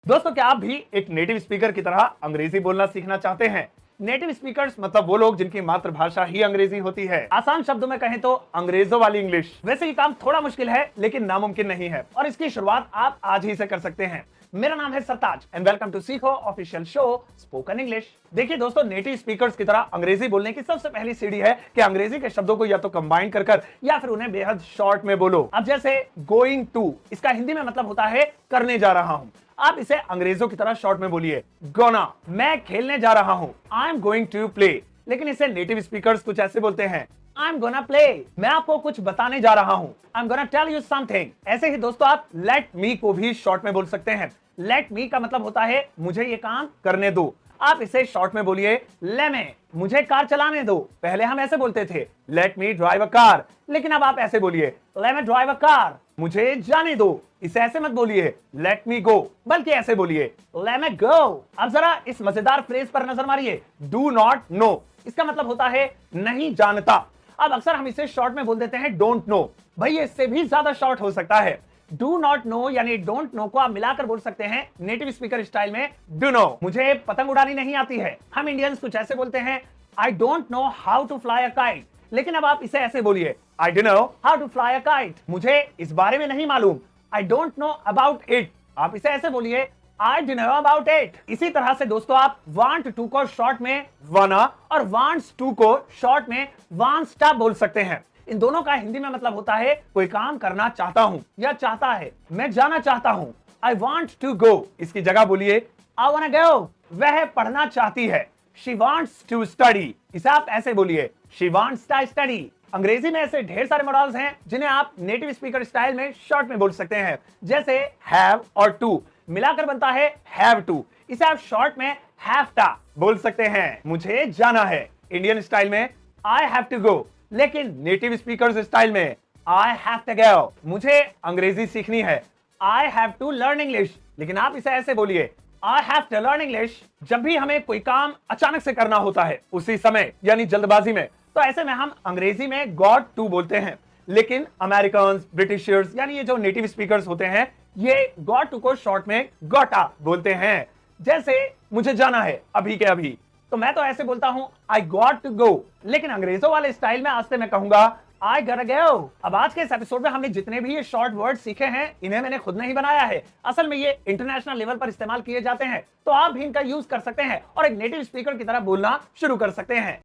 दोस्तों, क्या आप भी एक नेटिव स्पीकर की तरह अंग्रेजी बोलना सीखना चाहते हैं? नेटिव स्पीकर्स मतलब वो लोग जिनकी मातृभाषा ही अंग्रेजी होती है। आसान शब्दों में कहें तो अंग्रेजों वाली इंग्लिश। वैसे ये काम थोड़ा मुश्किल है लेकिन नामुमकिन नहीं है और इसकी शुरुआत आप आज ही से कर सकते हैं। मेरा नाम है सरताज एंड वेलकम टू सीखो ऑफिशियल शो स्पोकन इंग्लिश। देखिए दोस्तों, नेटिव स्पीकर्स की तरह अंग्रेजी बोलने की सबसे पहली सीढ़ी है कि अंग्रेजी के शब्दों को या तो कंबाइन कर या फिर उन्हें बेहद शॉर्ट में बोलो। अब जैसे गोइंग टू, इसका हिंदी में मतलब होता है करने जा रहा हूं। आप इसे अंग्रेजों की तरह शॉर्ट में बोलिए गोना, मैं खेलने जा रहा हूं, I am going to play. लेकिन इसे नेटिव स्पीकर्स कुछ ऐसे बोलते हैं, आई एम गोना प्ले, मैं आपको कुछ बताने जा रहा हूं, I am gonna tell you something. ऐसे ही दोस्तों आप लेट मी को भी शॉर्ट में बोल सकते हैं। लेट मी का मतलब होता है मुझे ये काम करने दो। आप इसे शॉर्ट में बोलिए ले में, मुझे कार चलाने दो। पहले हम ऐसे बोलते थे let me drive a car, लेकिन अब आप ऐसे बोलिए ले में ड्राइव अ कार, मुझे जाने दो। इसे ऐसे मत बोलिए लेट मी गो, बल्कि ऐसे बोलिए ले में गो। अब जरा इस मजेदार फ्रेज पर नजर मारिए, डू नॉट नो। इसका मतलब होता है नहीं जानता। अब अक्सर हम इसे शॉर्ट में बोल देते हैं डोंट नो। भाई इससे भी ज्यादा शॉर्ट हो सकता है। डू नॉट नो यानी डोंट नो को आप मिलाकर बोल सकते हैं नेटिव स्पीकर स्टाइल में डू नो, मुझे पतंग उड़ानी नहीं आती है। हम इंडियंस कुछ ऐसे बोलते हैं I don't know how to fly a kite, लेकिन अब आप इसे ऐसे बोलिए I don't know how to fly a kite, मुझे इस बारे में नहीं मालूम। I don't know about it, आप इसे ऐसे बोलिए I don't know about it. इसी तरह से दोस्तों आप वांट टू को शॉर्ट में वाना और वांट्स टू को शॉर्ट में वांट्स टू बोल सकते हैं। इन दोनों का हिंदी में मतलब होता है कोई काम करना चाहता हूं या चाहता है, मैं जाना चाहता हूं। आई वांट टू गो, इसकी जगह बोलिए आई वांट टू गो, वह पढ़ना चाहती है। शी वांट्स टू स्टडी, इसे आप ऐसे बोलिए शी वांट्स टू स्टडी। अंग्रेजी में ऐसे ढेर सारे मॉडल्स हैं जिन्हें आप नेटिव स्पीकर स्टाइल में शॉर्ट में बोल सकते हैं। जैसे हैव और टू मिलाकर बनता है हैव टू, इसे आप शॉर्ट में हैव टा बोल सकते हैं। मुझे जाना है इंडियन स्टाइल में आई हैव टू गो, लेकिन नेटिव स्पीकर्स स्टाइल में आई हैव टू गो, मुझे अंग्रेजी सीखनी है, I have to learn English. लेकिन आप इसे ऐसे बोलिए I have to learn English. जब भी हमें कोई काम अचानक से करना होता है उसी समय यानी जल्दबाजी में, तो ऐसे में हम अंग्रेजी में गॉट टू बोलते हैं। लेकिन अमेरिकन, ब्रिटिशर्स यानी ये जो नेटिव स्पीकर्स होते हैं ये गॉट टू को शॉर्ट में गोटा बोलते हैं। जैसे मुझे जाना है अभी के अभी, तो मैं तो ऐसे बोलता हूं आई गॉट टू गो, लेकिन अंग्रेजों वाले स्टाइल में आज से मैं कहूंगा आई गॉट टू गो। अब आज के इस एपिसोड में हमने जितने भी ये शॉर्ट वर्ड सीखे हैं इन्हें मैंने खुद नहीं बनाया है। असल में ये इंटरनेशनल लेवल पर इस्तेमाल किए जाते हैं, तो आप भी इनका यूज कर सकते हैं और एक नेटिव स्पीकर की तरह बोलना शुरू कर सकते हैं।